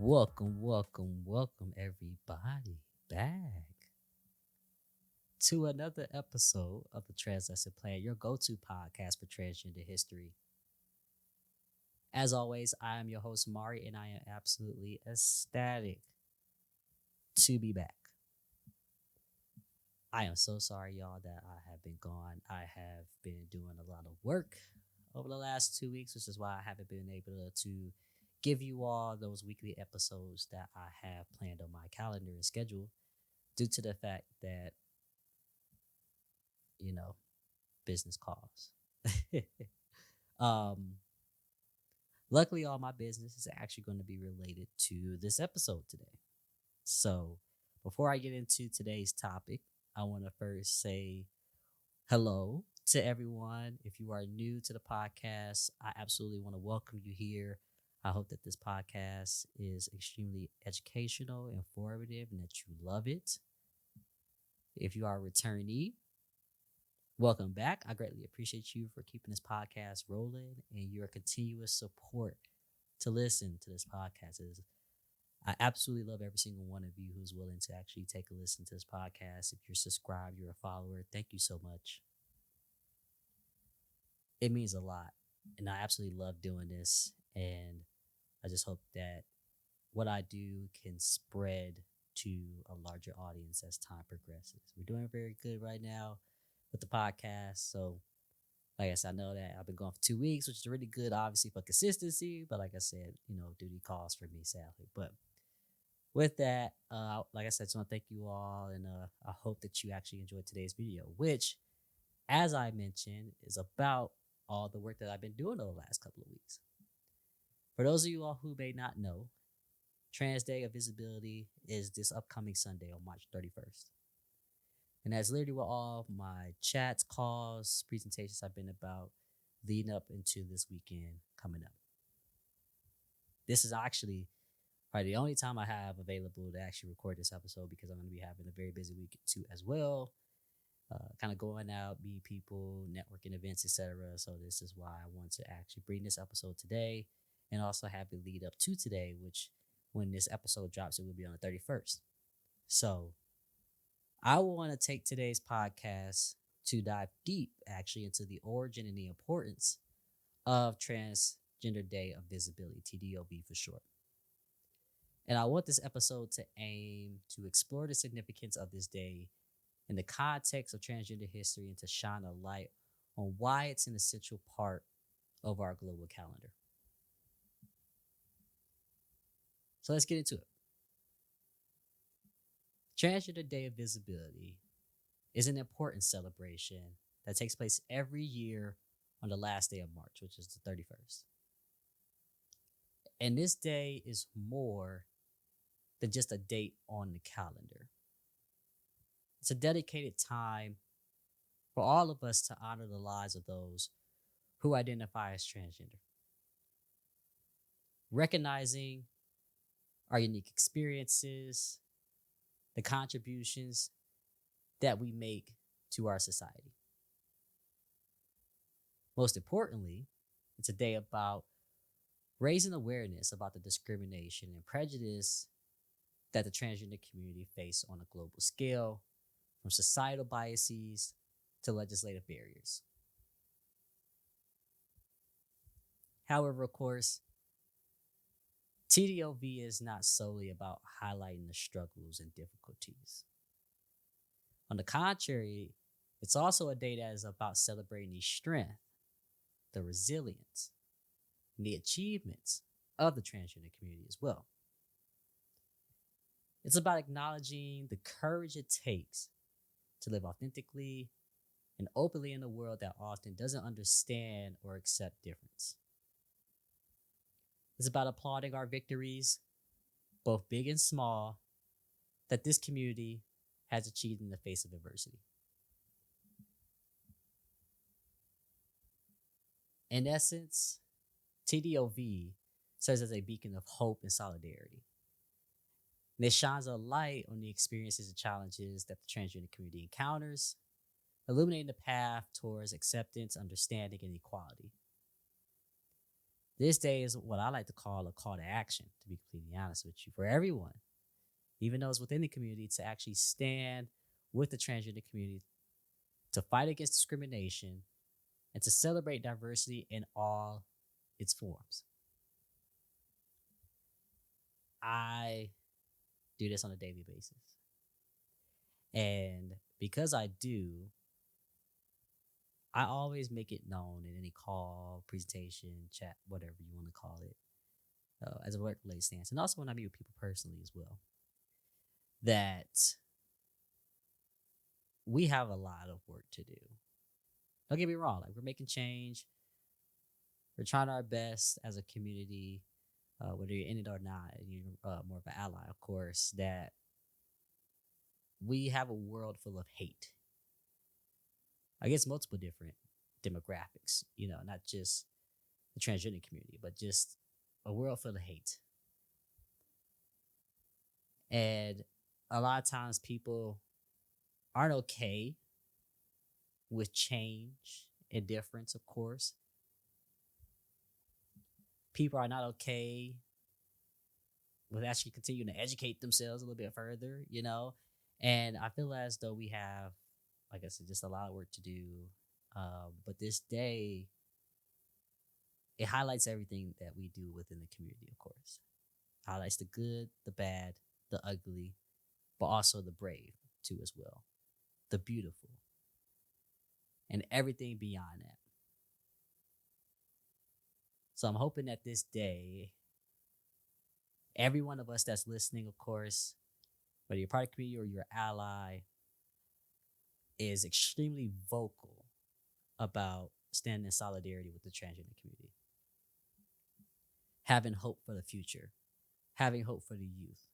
Welcome, everybody, back to another episode of the Transgender Plan, your go-to podcast for transgender history. As always, I am your host, Mari, and I am absolutely ecstatic to be back. I am so sorry, y'all, that I have been gone. I have been doing a lot of work over the last 2 weeks, which is why I haven't been able to give you all those weekly episodes that I have planned on my calendar and schedule due to the fact that, you know, business calls. um, Luckily, all my business is actually going to be related to this episode today. So, before I get into today's topic, I want to first say hello to everyone. If you are new to the podcast, I absolutely want to welcome you here. I hope that this podcast is extremely educational, informative, and that you love it. If you are a returnee, welcome back. I greatly appreciate you for keeping this podcast rolling and your continuous support to listen to this podcast. I absolutely love every single one of you who's willing to actually take a listen to this podcast. If you're subscribed, you're a follower, thank you so much. It means a lot. And I absolutely love doing this. And I just hope that what I do can spread to a larger audience as time progresses. We're doing very good right now with the podcast. So, like I said, I know that I've been gone for 2 weeks, which is really good, obviously, for consistency. But like I said, duty calls for me, sadly. But with that, like I said, I just want to thank you all. And I hope that you actually enjoyed today's video, which, as I mentioned, is about all the work that I've been doing over the last couple of weeks. For those of you all who may not know, Trans Day of Visibility is this upcoming Sunday on March 31st. And that's literally what all my chats, calls, presentations have been about leading up into this weekend coming up. This is actually probably the only time I have available to actually record this episode because I'm going to be having a very busy week too as well. Kind of going out, meeting people, networking events, etc. So this is why I want to actually bring this episode today and also have it lead up to today, which when this episode drops, it will be on the 31st. So I want to take today's podcast to dive deep actually into the origin and the importance of Transgender Day of Visibility, TDOV for short. And I want this episode to aim to explore the significance of this day in the context of transgender history and to shine a light on why it's an essential part of our global calendar. So let's get into it. Transgender Day of Visibility is an important celebration that takes place every year on the last day of March, which is the 31st. And this day is more than just a date on the calendar. It's a dedicated time for all of us to honor the lives of those who identify as transgender. Recognizing our unique experiences, the contributions that we make to our society. Most importantly, it's a day about raising awareness about the discrimination and prejudice that the transgender community face on a global scale, from societal biases to legislative barriers. However, of course, TDOV is not solely about highlighting the struggles and difficulties. On the contrary, it's also a day that is about celebrating the strength, the resilience, and the achievements of the transgender community as well. It's about acknowledging the courage it takes to live authentically and openly in a world that often doesn't understand or accept difference. It's about applauding our victories, both big and small, that this community has achieved in the face of adversity. In essence, TDOV serves as a beacon of hope and solidarity. And it shines a light on the experiences and challenges that the transgender community encounters, illuminating the path towards acceptance, understanding, and equality. This day is what I like to call a call to action, to be completely honest with you, for everyone, even those within the community, to actually stand with the transgender community, to fight against discrimination, and to celebrate diversity in all its forms. I do this on a daily basis. And because I do, I always make it known in any call, presentation, chat, whatever you want to call it, as a work related stance. And also when I meet with people personally as well, that we have a lot of work to do. Don't get me wrong, like we're making change. We're trying our best as a community, whether you're in it or not, and you're more of an ally, of course, that we have a world full of hate against multiple different demographics, not just the transgender community, but just a world full of hate. And a lot of times people aren't okay with change and difference, of course. People are not okay with actually continuing to educate themselves a little bit further. And I feel as though we have, like I said, just a lot of work to do. But this day, it highlights everything that we do within the community, of course. Highlights the good, the bad, the ugly, but also the brave too as well. The beautiful. And everything beyond that. So I'm hoping that this day, every one of us that's listening, of course, whether you're part of the community or you're an ally, is extremely vocal about standing in solidarity with the transgender community. Having hope for the future, having hope for the youth,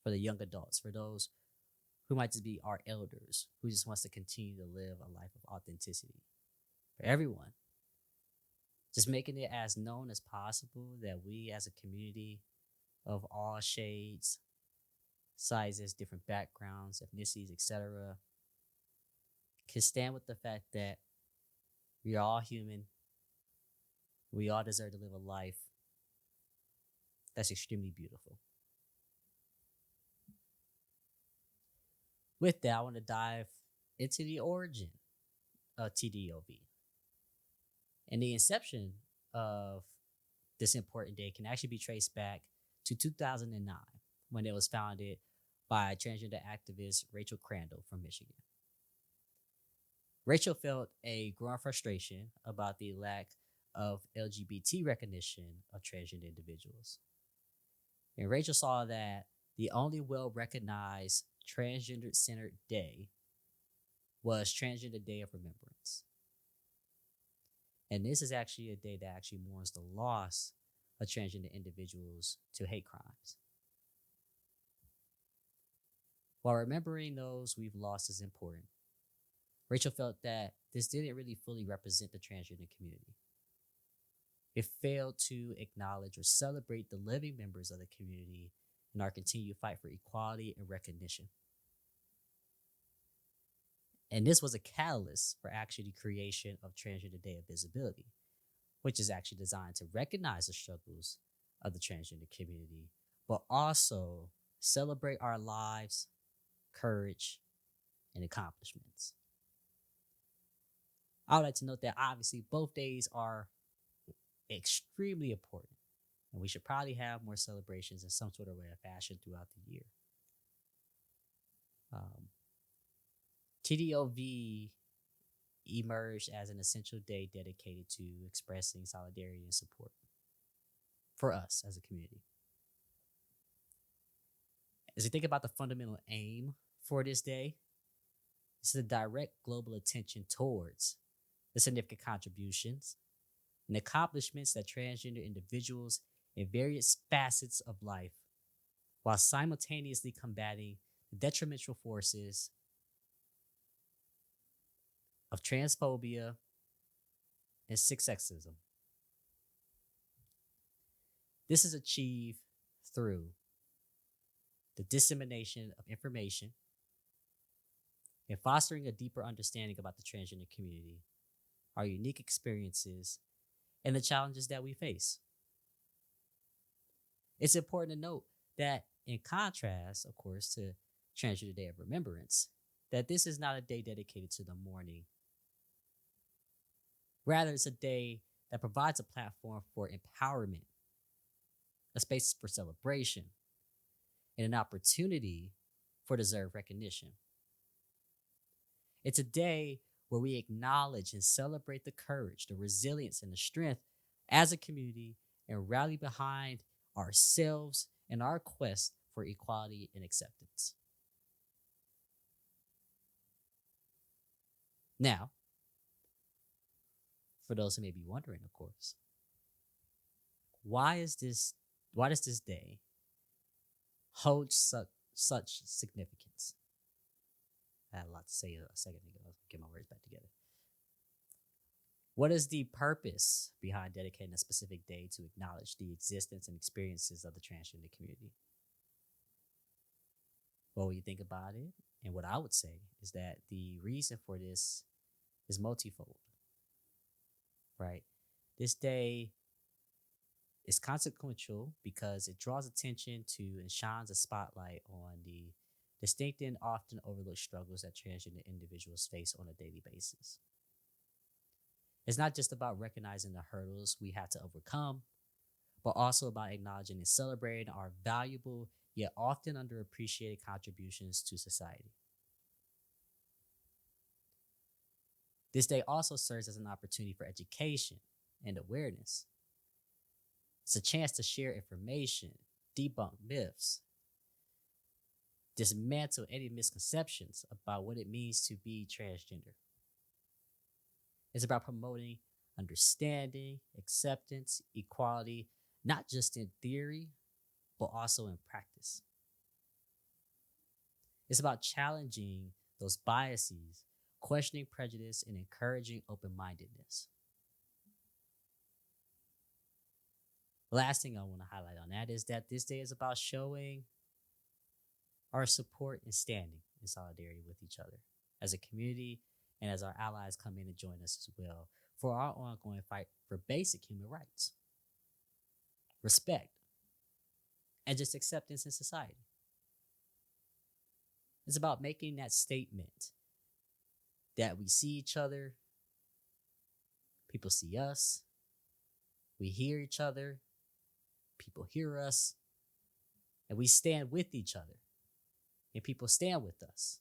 for the young adults, for those who might just be our elders, who just wants to continue to live a life of authenticity. For everyone, just making it as known as possible that we as a community of all shades, sizes, different backgrounds, ethnicities, etc., can stand with the fact that we are all human. We all deserve to live a life that's extremely beautiful. With that, I want to dive into the origin of TDOV. And the inception of this important day can actually be traced back to 2009 when it was founded by transgender activist Rachel Crandall from Michigan. Rachel felt a growing frustration about the lack of LGBT recognition of transgender individuals. And Rachel saw that the only well-recognized transgender-centered day was Transgender Day of Remembrance. And this is actually a day that actually mourns the loss of transgender individuals to hate crimes. While remembering those we've lost is important, Rachel felt that this didn't really fully represent the transgender community. It failed to acknowledge or celebrate the living members of the community in our continued fight for equality and recognition. And this was a catalyst for actually the creation of Transgender Day of Visibility, which is actually designed to recognize the struggles of the transgender community, but also celebrate our lives, courage, and accomplishments. I would like to note that obviously both days are extremely important, and we should probably have more celebrations in some sort of way or fashion throughout the year. TDOV emerged as an essential day dedicated to expressing solidarity and support for us as a community. As you think about the fundamental aim for this day, it's to direct global attention towards the significant contributions and accomplishments that transgender individuals in various facets of life, while simultaneously combating the detrimental forces of transphobia and sexism. This is achieved through the dissemination of information and fostering a deeper understanding about the transgender community, our unique experiences, and the challenges that we face. It's important to note that, in contrast, of course, to Transgender Day of Remembrance, that this is not a day dedicated to the mourning. Rather, it's a day that provides a platform for empowerment, a space for celebration, and an opportunity for deserved recognition. It's a day where we acknowledge and celebrate the courage, the resilience, and the strength as a community and rally behind ourselves and our quest for equality and acceptance. Now, for those who may be wondering, of course, why does this day hold such significance? I had a lot to say a second ago. I'll get my words back together. What is the purpose behind dedicating a specific day to acknowledge the existence and experiences of the transgender community? Well, when you think about it, and what I would say is that the reason for this is multifold, right? This day is consequential because it draws attention to and shines a spotlight on the distinct and often overlooked struggles that transgender individuals face on a daily basis. It's not just about recognizing the hurdles we have to overcome, but also about acknowledging and celebrating our valuable yet often underappreciated contributions to society. This day also serves as an opportunity for education and awareness. It's a chance to share information, debunk myths, dismantle any misconceptions about what it means to be transgender. It's about promoting understanding, acceptance, equality, not just in theory, but also in practice. It's about challenging those biases, questioning prejudice, and encouraging open-mindedness. The last thing I want to highlight on that is that this day is about showing our support and standing in solidarity with each other as a community and as our allies come in and join us as well for our ongoing fight for basic human rights, respect, and just acceptance in society. It's about making that statement that we see each other, people see us, we hear each other, people hear us, and we stand with each other, and people stand with us.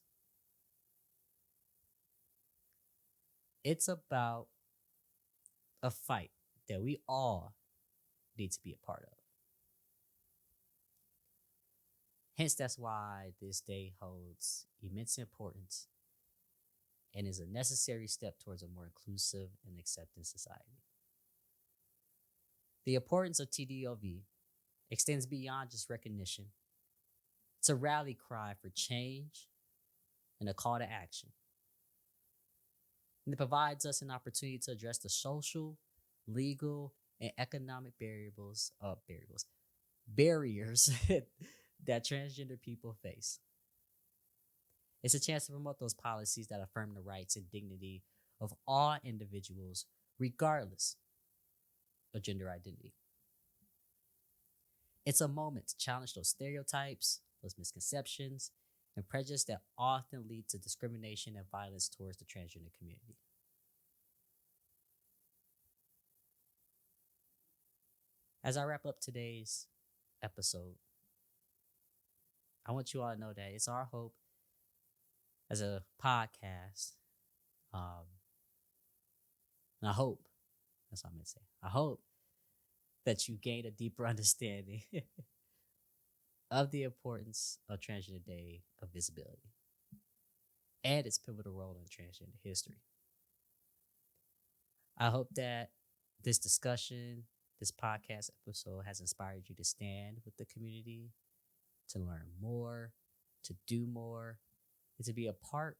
It's about a fight that we all need to be a part of. Hence, that's why this day holds immense importance and is a necessary step towards a more inclusive and accepting society. The importance of TDOV extends beyond just recognition. It's a rally cry for change and a call to action. And it provides us an opportunity to address the social, legal, and economic barriers that transgender people face. It's a chance to promote those policies that affirm the rights and dignity of all individuals, regardless of gender identity. It's a moment to challenge those stereotypes, those misconceptions, and prejudice that often lead to discrimination and violence towards the transgender community. As I wrap up today's episode, I want you all to know that it's our hope as a podcast, and I hope, that's what I'm going to say, I hope that you gain a deeper understanding of the importance of Transgender Day of Visibility and its pivotal role in transgender history. I hope that this discussion, this podcast episode has inspired you to stand with the community, to learn more, to do more, and to be a part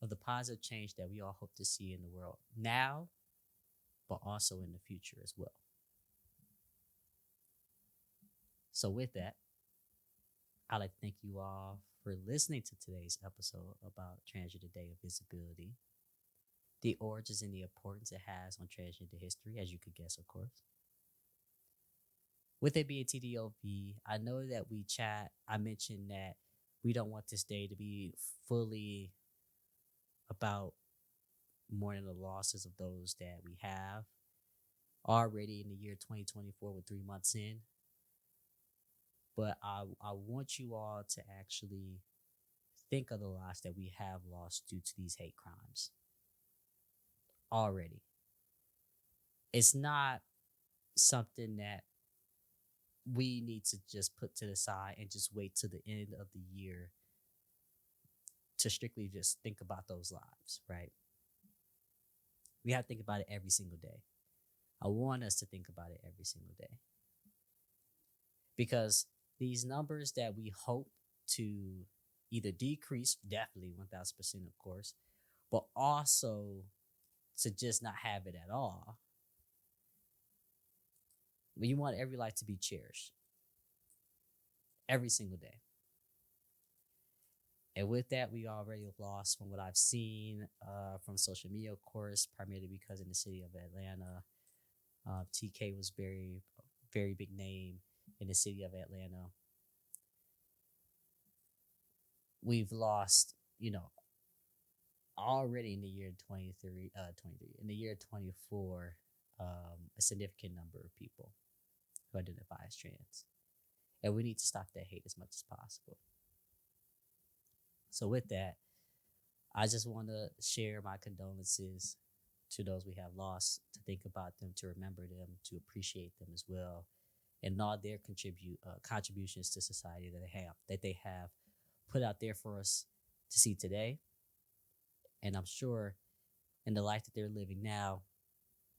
of the positive change that we all hope to see in the world now, but also in the future as well. So with that, I'd like to thank you all for listening to today's episode about Transgender Day of Visibility. the origins and the importance it has on transgender history, as you could guess, of course. With it being TDOV, I know that I mentioned that we don't want this day to be fully about mourning the losses of those that we have already in the year 2024 with 3 months in. But I want you all to actually think of the lives that we have lost due to these hate crimes already. It's not something that we need to just put to the side and just wait to the end of the year to strictly just think about those lives, right? We have to think about it every single day. I want us to think about it every single day because these numbers that we hope to either decrease, definitely 1000%, of course, but also to just not have it at all. You want every life to be cherished every single day. And with that, we already lost from what I've seen from social media, of course, primarily because in the city of Atlanta, TK was very big name in the city of Atlanta. We've lost, already in the year 23, in the year 24, a significant number of people who identify as trans. And we need to stop that hate as much as possible. So with that, I just want to share my condolences to those we have lost, to think about them, to remember them, to appreciate them as well, and all their contributions to society that they have put out there for us to see today. And I'm sure in the life that they're living now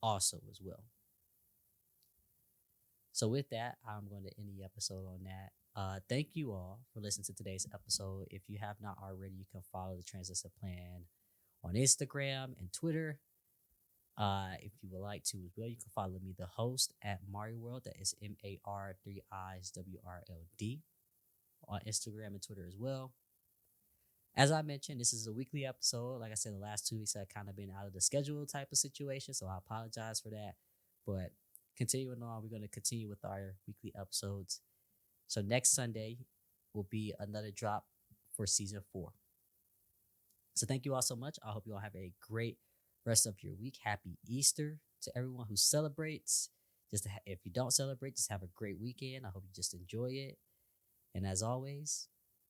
also as well. So with that, I'm going to end the episode on that. Thank you all for listening to today's episode. If you have not already, you can follow the Transgender Plan on Instagram and Twitter. If you would like to as well, you can follow me, the host, at mariiiwrld. That is MAR3ISWRLD on Instagram and Twitter as well. As I mentioned, this is a weekly episode. Like I said, the last 2 weeks I've kind of been out of the schedule type of situation, so I apologize for that. But continuing on, we're going to continue with our weekly episodes. So next Sunday will be another drop for season 4. So thank you all so much. I hope you all have a great rest of your week. Happy Easter to everyone who celebrates. If you don't celebrate, just have a great weekend. I hope you just enjoy it. And as always,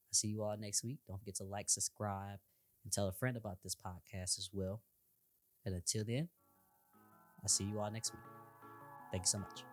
I'll see you all next week. Don't forget to like, subscribe, and tell a friend about this podcast as well. And until then, I'll see you all next week. Thank you so much.